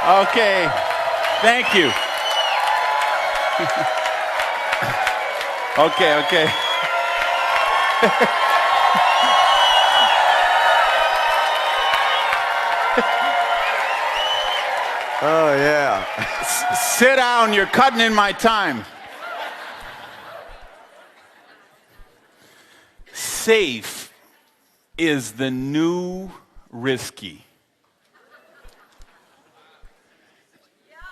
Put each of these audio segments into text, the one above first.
Okay. Thank you. Okay. Oh, yeah. Sit down. You're cutting in my time. Safe is the new risky.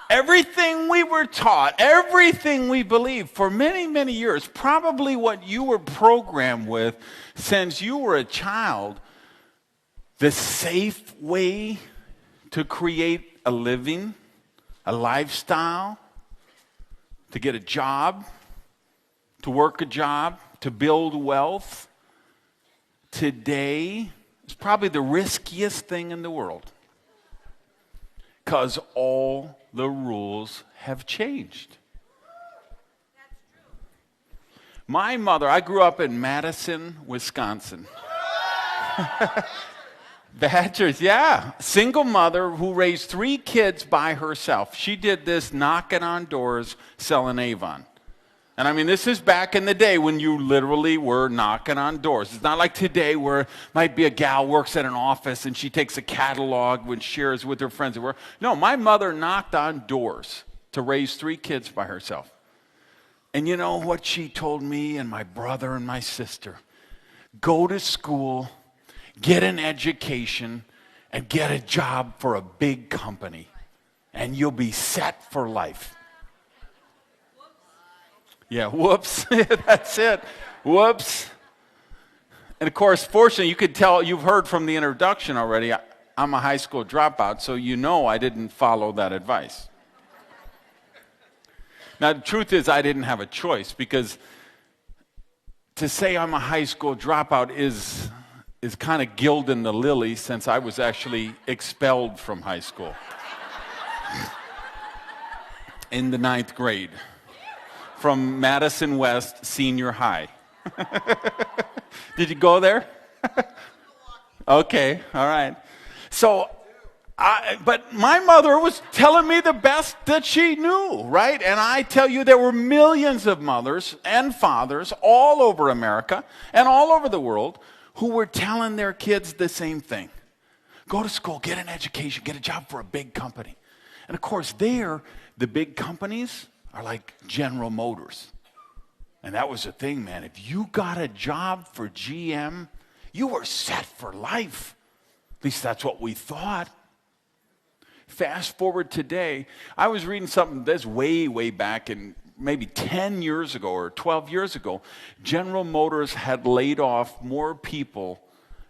Everything we were taught, everything we believed for many, many years, probably what you were programmed with since you were a child, the safe way to create a living, a lifestyle, to get a job, to work a job, to build wealth, today is probably the riskiest thing in the world because all the rules have changed. My mother, I grew up in Madison, Wisconsin. Badgers, yeah. Single mother who raised 3 kids by herself. She did this knocking on doors, selling Avon. And I mean, this is back in the day when you literally were knocking on doors. It's not like today where it might be a gal works at an office and she takes a catalog and shares with her friends at work. No, my mother knocked on doors to raise 3 kids by herself. And you know what she told me and my brother and my sister? Go to school, get an education, and get a job for a big company, and you'll be set for life. Yeah, whoops. That's it. Whoops. And of course, fortunately, you could tell, you've heard from the introduction already, I'm a high school dropout, so you know I didn't follow that advice. Now, the truth is I didn't have a choice, because to say I'm a high school dropout is kind of gilding the lily, since I was actually expelled from high school in the 9th grade. From Madison West Senior High. Did you go there? Okay, all right. So, but my mother was telling me the best that she knew, right? And I tell you, there were millions of mothers and fathers all over America and all over the world who were telling their kids the same thing. Go to school, get an education, get a job for a big company. And of course, the big companies are like General Motors. And that was the thing, man. If you got a job for GM, you were set for life. At least that's what we thought. Fast forward today, I was reading something that's way, way back in maybe 10 years ago or 12 years ago. General Motors had laid off more people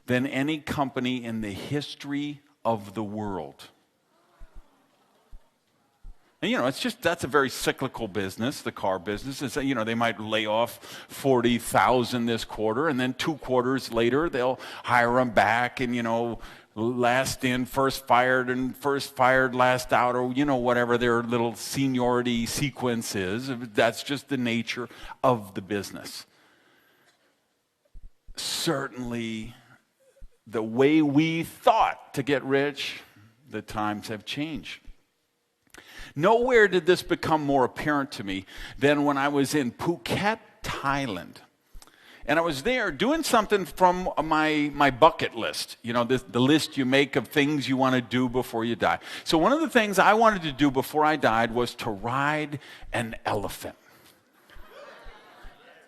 than any company in the history of the world. And, you know, that's a very cyclical business, the car business. It's, you know, they might lay off 40,000 this quarter, and then 2 quarters later, they'll hire them back, and, you know, last in, first fired, and first fired, last out, or, you know, whatever their little seniority sequence is. That's just the nature of the business. Certainly, the way we thought to get rich, the times have changed. Nowhere did this become more apparent to me than when I was in Phuket, Thailand. And I was there doing something from my bucket list, you know, the list you make of things you want to do before you die. So one of the things I wanted to do before I died was to ride an elephant.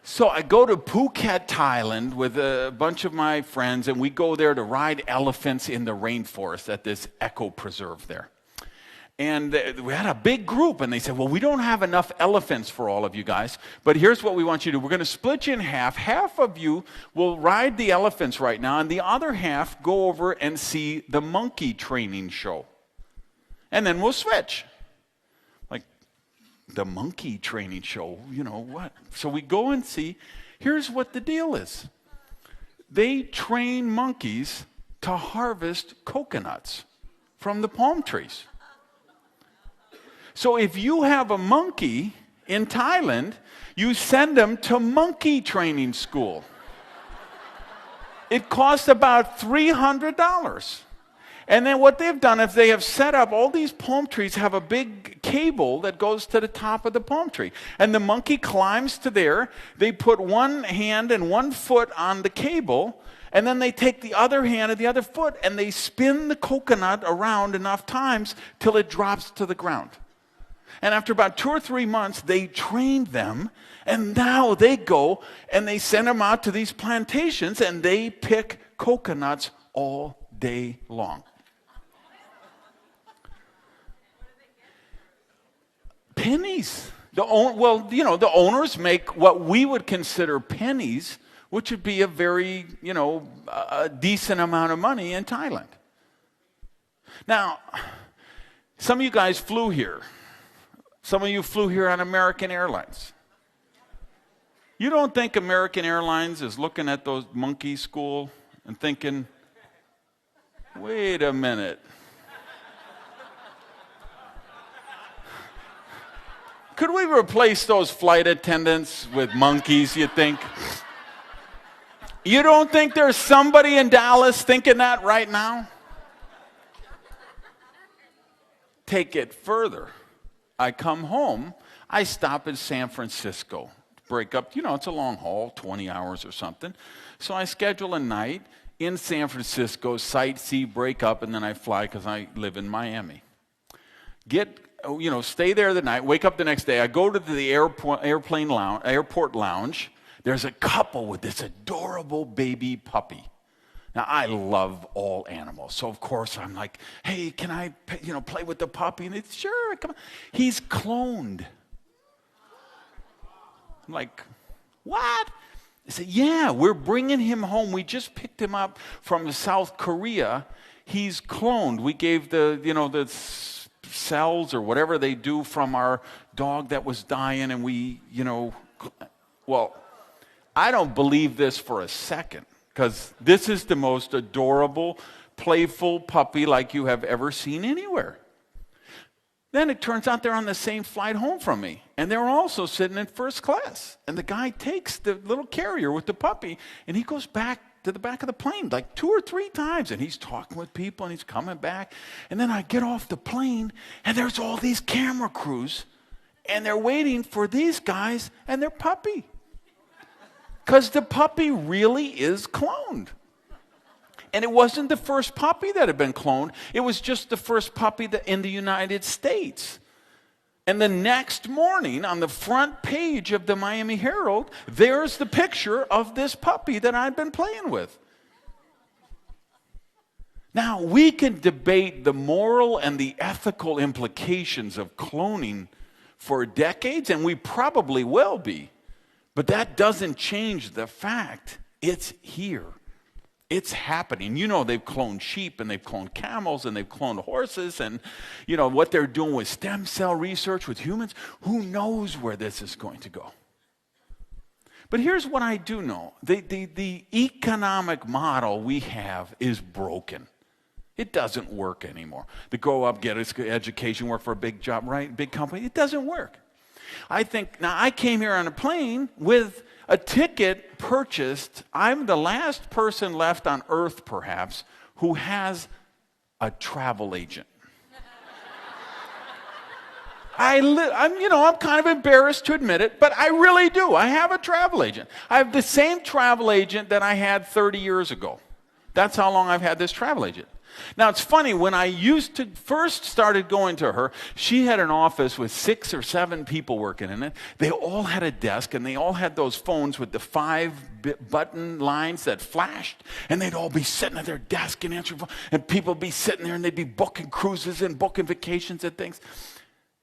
So I go to Phuket, Thailand with a bunch of my friends, and we go there to ride elephants in the rainforest at this eco preserve there. And we had a big group, and they said, well, we don't have enough elephants for all of you guys, but here's what we want you to do. We're going to split you in half. Half of you will ride the elephants right now, and the other half go over and see the monkey training show. And then we'll switch. Like, the monkey training show, you know what? So we go and see. Here's what the deal is. They train monkeys to harvest coconuts from the palm trees. So if you have a monkey in Thailand, you send them to monkey training school. It costs about $300. And then what they've done is they have set up, all these palm trees have a big cable that goes to the top of the palm tree. And the monkey climbs to there. They put one hand and one foot on the cable, and then they take the other hand and the other foot, and they spin the coconut around enough times till it drops to the ground. And after about 2 or 3 months, they trained them, and now they go and they send them out to these plantations, and they pick coconuts all day long. Pennies. The owners make what we would consider pennies, which would be a very, a decent amount of money in Thailand. Now, some of you guys flew here. Some of you flew here on American Airlines. You don't think American Airlines is looking at those monkey school and thinking, wait a minute. Could we replace those flight attendants with monkeys, you think? You don't think there's somebody in Dallas thinking that right now? Take it further. I come home, I stop in San Francisco, break up, it's a long haul, 20 hours or something. So I schedule a night in San Francisco, sightsee, break up, and then I fly because I live in Miami. Stay there the night, wake up the next day. I go to the airport lounge. There's a couple with this adorable baby puppy. Now, I love all animals. So, of course, I'm like, hey, can I, play with the puppy? And it's, sure, come on. He's cloned. I'm like, what? They said, yeah, we're bringing him home. We just picked him up from South Korea. He's cloned. We gave the cells or whatever they do from our dog that was dying, and we, well, I don't believe this for a second, because this is the most adorable, playful puppy like you have ever seen anywhere. Then it turns out they're on the same flight home from me, and they're also sitting in first class. And the guy takes the little carrier with the puppy, and he goes back to the back of the plane like 2 or 3 times, and he's talking with people, and he's coming back. And then I get off the plane, and there's all these camera crews, and they're waiting for these guys and their puppy. Because the puppy really is cloned. And it wasn't the first puppy that had been cloned. It was just the first puppy in the United States. And the next morning, on the front page of the Miami Herald, there's the picture of this puppy that I'd been playing with. Now, we can debate the moral and the ethical implications of cloning for decades, and we probably will be. But that doesn't change the fact it's here. It's happening. They've cloned sheep, and they've cloned camels, and they've cloned horses, and what they're doing with stem cell research with humans. Who knows where this is going to go? But here's what I do know. The economic model we have is broken. It doesn't work anymore. To grow up, get an education, work for a big job, right? Big company. It doesn't work. I came here on a plane with a ticket purchased. I'm the last person left on earth, perhaps, who has a travel agent. I'm kind of embarrassed to admit it, but I really do. I have a travel agent. I have the same travel agent that I had 30 years ago. That's how long I've had this travel agent. Now, it's funny, when I first started going to her, she had an office with 6 or 7 people working in it. They all had a desk, and they all had those phones with the 5-button lines that flashed, and they'd all be sitting at their desk and answering phones, and people would be sitting there, and they'd be booking cruises and booking vacations and things.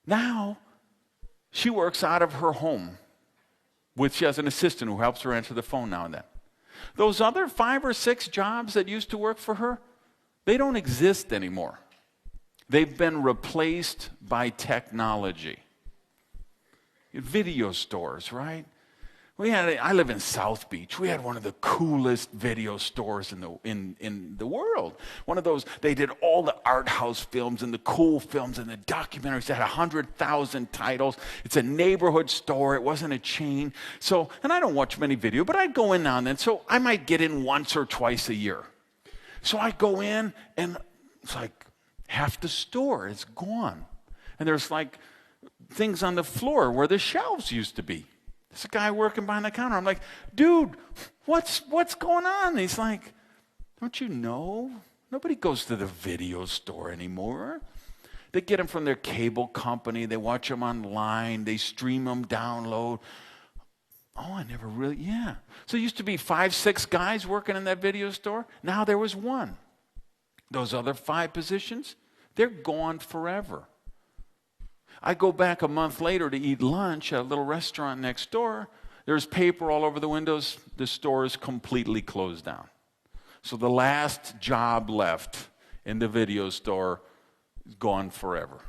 Now, she works out of her home. She has an assistant who helps her answer the phone now and then. Those other 5 or 6 jobs that used to work for her, they don't exist anymore. They've been replaced by technology. Video stores, right? I live in South Beach. We had one of the coolest video stores in the world. One of those, they did all the art house films and the cool films and the documentaries. They had 100,000 titles. It's a neighborhood store. It wasn't a chain. And I don't watch many video, but I'd go in now and then. So I might get in once or twice a year. So I go in, and it's like half the store is gone. And there's like things on the floor where the shelves used to be. There's a guy working behind the counter. I'm like, dude, what's going on? And he's like, don't you know? Nobody goes to the video store anymore. They get them from their cable company. They watch them online. They stream them, download. Oh, I never really, yeah. So it used to be 5, 6 guys working in that video store. Now there was one. Those other 5 positions, they're gone forever. I go back a month later to eat lunch at a little restaurant next door. There's paper all over the windows. The store is completely closed down. So the last job left in the video store is gone forever.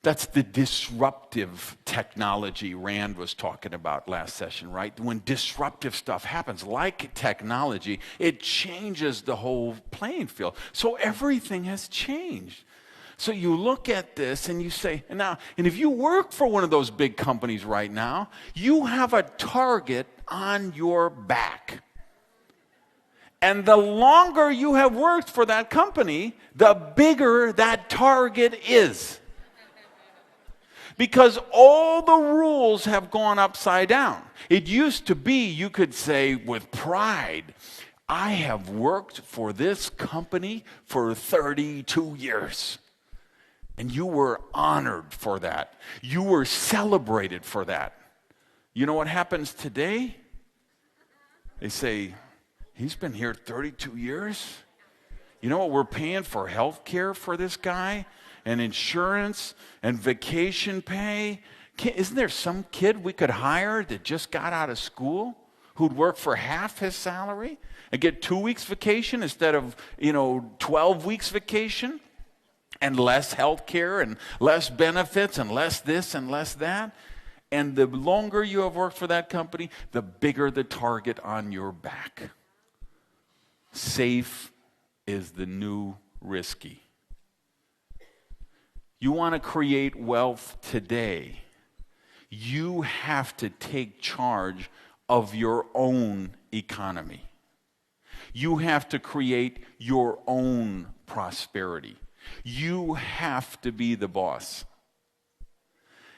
That's the disruptive technology Rand was talking about last session, right? When disruptive stuff happens, like technology, it changes the whole playing field. So everything has changed. So you look at this and you say, and if you work for one of those big companies right now, you have a target on your back. And the longer you have worked for that company, the bigger that target is. Because all the rules have gone upside down. It used to be, you could say with pride, I have worked for this company for 32 years. And you were honored for that. You were celebrated for that. You know what happens today? They say, he's been here 32 years. You know what we're paying for health care for this guy? And insurance and vacation pay? Isn't there some kid we could hire that just got out of school who'd work for half his salary and get 2 weeks vacation instead of 12 weeks vacation? And less health care and less benefits and less this and less that. And the longer you have worked for that company, the bigger the target on your back. Safe is the new risky. You want to create wealth today, you have to take charge of your own economy. You have to create your own prosperity. You have to be the boss.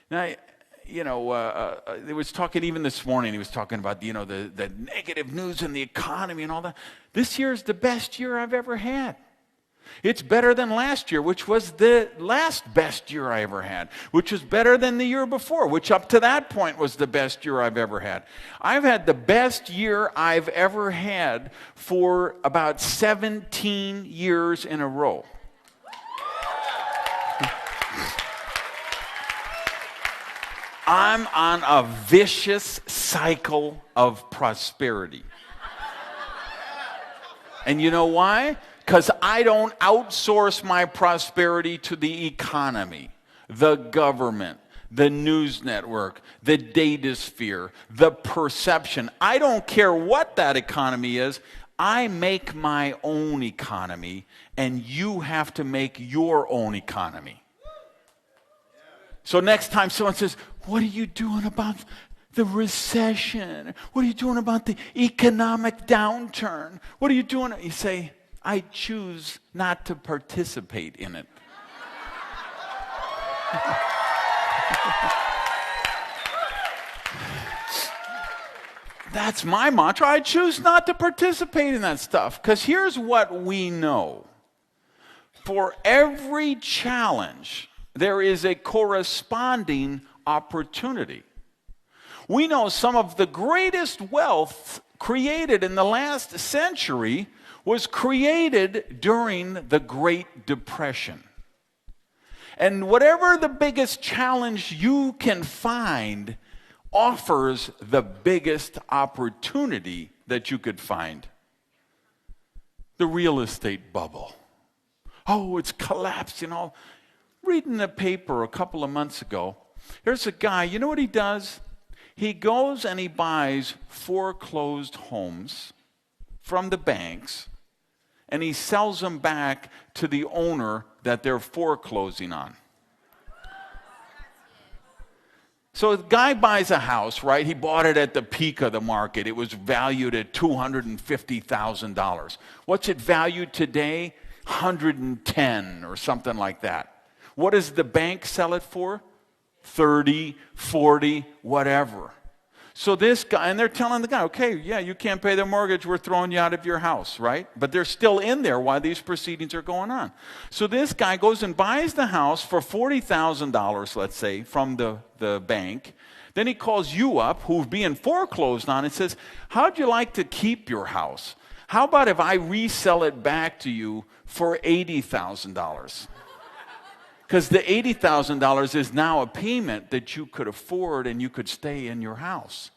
Now, he was talking even this morning, he was talking about, the negative news in the economy and all that. This year is the best year I've ever had. It's better than last year, which was the last best year I ever had, which was better than the year before, which up to that point was the best year I've ever had. I've had the best year I've ever had for about 17 years in a row. I'm on a vicious cycle of prosperity. And you know why? Because I don't outsource my prosperity to the economy, the government, the news network, the data sphere, the perception. I don't care what that economy is. I make my own economy, and you have to make your own economy. So next time someone says, what are you doing about the recession? What are you doing about the economic downturn? What are you doing? You say, I choose not to participate in it. That's my mantra. I choose not to participate in that stuff. Because here's what we know. For every challenge, there is a corresponding opportunity. We know some of the greatest wealth created in the last century was created during the Great Depression. And whatever the biggest challenge you can find offers the biggest opportunity that you could find. The real estate bubble. Oh, it's collapsing all. Reading the paper a couple of months ago, there's a guy, you know what he does? He goes and he buys foreclosed homes from the banks, and he sells them back to the owner that they're foreclosing on. So the guy buys a house, right? He bought it at the peak of the market. It was valued at $250,000. What's it valued today? 110 or something like that. What does the bank sell it for? 30, 40, whatever. So this guy, and they're telling the guy, okay, yeah, you can't pay the mortgage, we're throwing you out of your house, right? But they're still in there while these proceedings are going on. So this guy goes and buys the house for $40,000, let's say, from the bank. Then he calls you up, who's being foreclosed on, and says, how'd you like to keep your house? How about if I resell it back to you for $80,000? Because the $80,000 is now a payment that you could afford and you could stay in your house.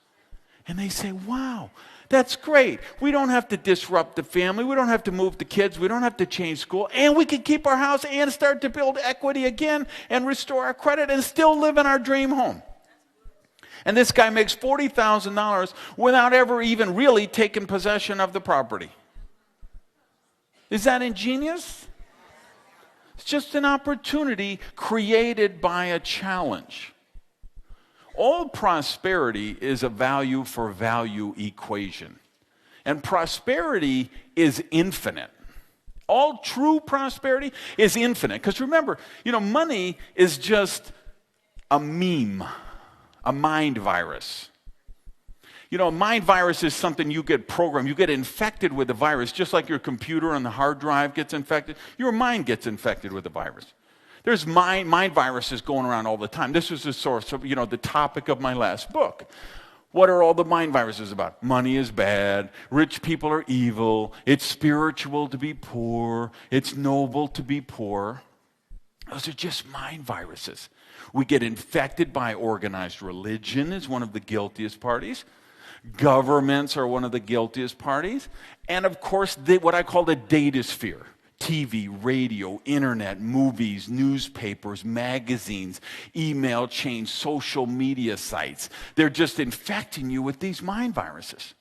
And they say, wow, that's great. We don't have to disrupt the family. We don't have to move the kids. We don't have to change school. And we can keep our house and start to build equity again and restore our credit and still live in our dream home. And this guy makes $40,000 without ever even really taking possession of the property. Is that ingenious? It's just an opportunity created by a challenge. All prosperity is a value for value equation. And prosperity is infinite. All true prosperity is infinite. Because remember, money is just a meme, a mind virus. A mind virus is something you get programmed. You get infected with the virus, just like your computer on the hard drive gets infected. Your mind gets infected with the virus. There's mind viruses going around all the time. This was the source of, the topic of my last book. What are all the mind viruses about? Money is bad. Rich people are evil. It's spiritual to be poor. It's noble to be poor. Those are just mind viruses. We get infected by organized religion is one of the guiltiest parties. Governments are one of the guiltiest parties. And of course, what I call the data sphere. TV, radio, internet, movies, newspapers, magazines, email chains, social media sites. They're just infecting you with these mind viruses.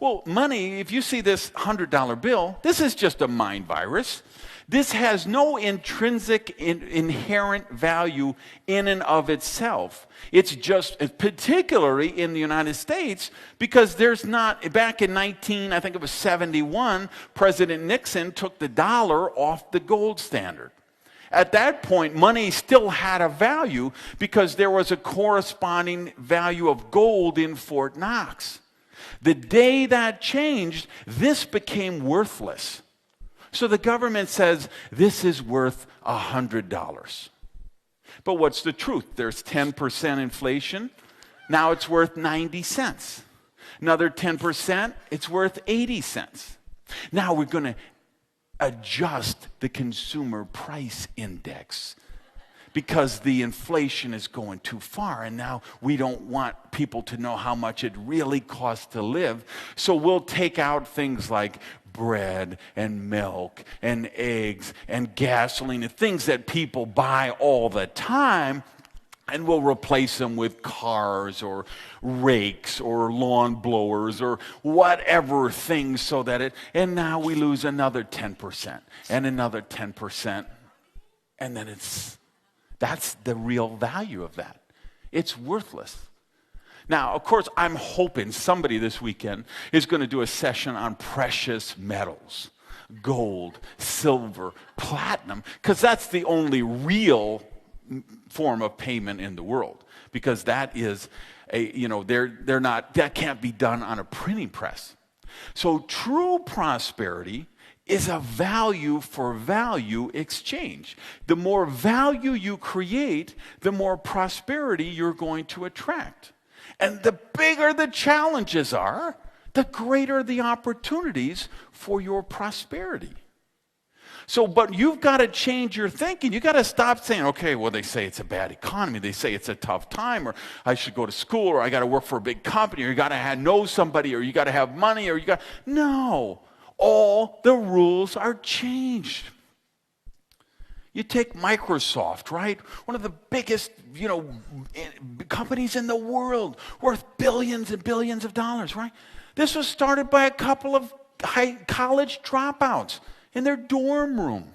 Well, money, if you see this $100 bill, this is just a mind virus. This has no intrinsic, inherent value in and of itself. It's just, particularly in the United States, because there's not, back in 1971, President Nixon took the dollar off the gold standard. At that point, money still had a value because there was a corresponding value of gold in Fort Knox. The day that changed, this became worthless. So the government says, this is worth $100. But what's the truth? There's 10% inflation. Now it's worth 90 cents. Another 10%, it's worth 80 cents. Now we're going to adjust the consumer price index because the inflation is going too far, and now we don't want people to know how much it really costs to live. So we'll take out things like bread and milk and eggs and gasoline and things that people buy all the time, and we'll replace them with cars or rakes or lawn blowers or whatever things so that and now we lose another 10% and another 10%, and then that's the real value of that. It's worthless. Now, of course, I'm hoping somebody this weekend is going to do a session on precious metals, gold, silver, platinum, because that's the only real form of payment in the world. Because that is that can't be done on a printing press. So true prosperity is a value for value exchange. The more value you create, the more prosperity you're going to attract. And the bigger the challenges are, the greater the opportunities for your prosperity. So, but you've got to change your thinking. You've got to stop saying, okay, well, they say it's a bad economy. They say it's a tough time, or I should go to school, or I got to work for a big company, or you got to know somebody, or you got to have money, or No, all the rules are changed. You take Microsoft, right? One of the biggest, companies in the world, worth billions and billions of dollars, right? This was started by a couple of college dropouts in their dorm room.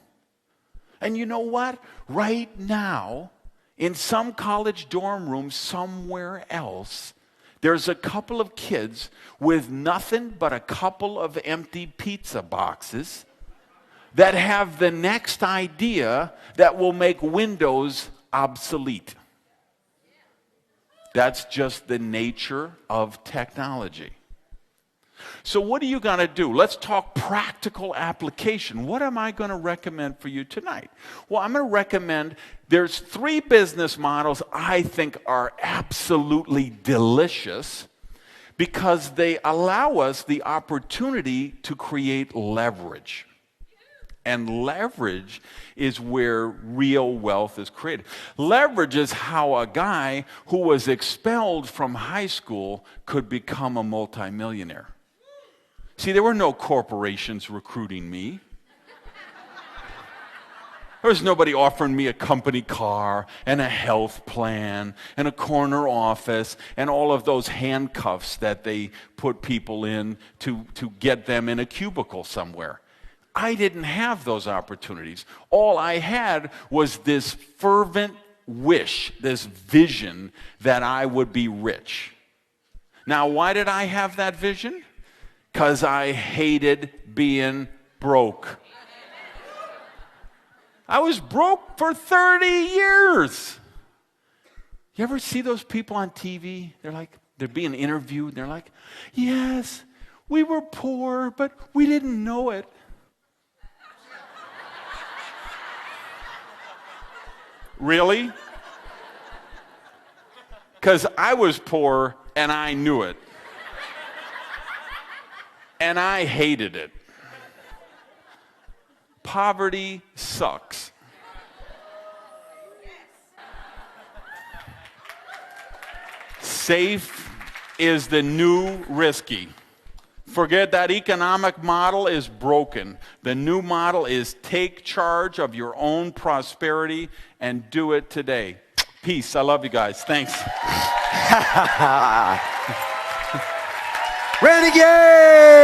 And you know what? Right now, In some college dorm room somewhere else, there's a couple of kids with nothing but a couple of empty pizza boxes that have the next idea that will make Windows obsolete. That's just the nature of technology. So what are you going to do? Let's talk practical application. What am I going to recommend for you tonight? Well, I'm going to recommend there's 3 business models I think are absolutely delicious because they allow us the opportunity to create leverage. And leverage is where real wealth is created. Leverage is how a guy who was expelled from high school could become a multimillionaire. See, there were no corporations recruiting me. There was nobody offering me a company car and a health plan and a corner office and all of those handcuffs that they put people in to get them in a cubicle somewhere. I didn't have those opportunities. All I had was this fervent wish, this vision that I would be rich. Now, why did I have that vision? Because I hated being broke. I was broke for 30 years. You ever see those people on TV? They're being interviewed, and they're like, yes, we were poor, but we didn't know it. Really? Because I was poor and I knew it. And I hated it. Poverty sucks. Safe is the new risky. Forget that economic model is broken. The new model is take charge of your own prosperity and do it today. Peace. I love you guys. Thanks. Renegade!